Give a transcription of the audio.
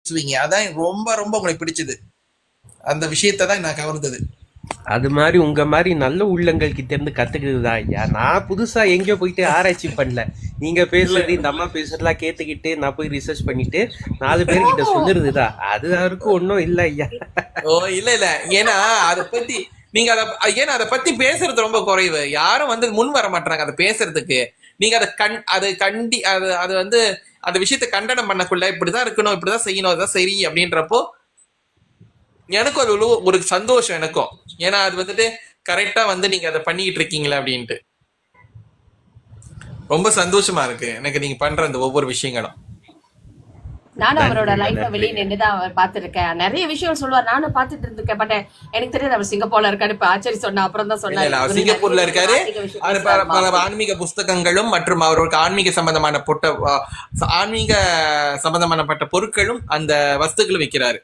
பேசுவீங்க. அதான் ரொம்ப ரொம்ப உங்களுக்கு பிடிச்சது. அந்த விஷயத்தை தான் நான் கவர்ந்தது. அது மாதிரி உங்க மாதிரி நல்ல உள்ளங்கள் கிட்ட இருந்து கத்துக்கிட்டுதா ஐயா. நான் புதுசா எங்கேயோ போயிட்டு ஆராய்ச்சி பண்ணல. நீங்க இல்ல பேசுறது இந்த அம்மா பேசுறதெல்லாம் கேட்டுக்கிட்டு நான் போய் ரிசர்ச் பண்ணிட்டு 4 பேர்கிட்ட சொல்லுறதுதான். அது யாருக்கும் ஒன்றும் இல்லை ஐயா. ஓ இல்ல இல்ல, ஏன்னா அதை பத்தி நீங்க ஏன்னா அதை பத்தி பேசுறது ரொம்ப குறைவு. யாரும் வந்து முன் வர மாட்டாங்க அதை பேசுறதுக்கு. நீங்க அதை அது கண்டி அது அது வந்து அந்த விஷயத்தை கண்டனம் பண்ணக்குள்ள இப்படிதான் இருக்கணும், இப்படிதான் செய்யணும், அதுதான் சரி அப்படின்றப்போ எனக்கும் அது ஒரு சந்தோஷம் எனக்கும். ஏன்னா அது வந்துட்டு கரெக்டா வந்து நீங்க அதை பண்ணிட்டு இருக்கீங்களா அப்படின்ட்டு ரொம்ப சந்தோஷமா இருக்கு எனக்கு நீங்க பண்ற அந்த ஒவ்வொரு விஷயங்களும். நானும் அவரோட நன்றிங்க லைஃப வெளியே நன்றிங்க. நின்றுதான் அவர் பார்த்திருக்கேன். நிறைய விஷயம் சொல்லுவார், நானும் பார்த்துட்டு இருந்திருக்கேன். பட் எனக்கு தெரியாது அவர் சிங்கப்பூர்ல இருக்காரு. இப்ப ஆச்சரி சொன்ன அப்புறம் தான் இல்ல சொன்னாரு இல்ல, அவர் இவரு சிங்கப்பூர்ல நிறைய இருக்காரு. ஆன்மீக விஷயம் அவர் பேசுறாருமா பல அப்படின்னு. ஆன்மீக புஸ்தகங்களும் மற்றும் அவருக்கு ஆன்மீக சம்பந்தமான ஆன்மீக சம்பந்தமானப்பட்ட பொருட்களும் அந்த வஸ்துக்களும் விற்கிறாரு.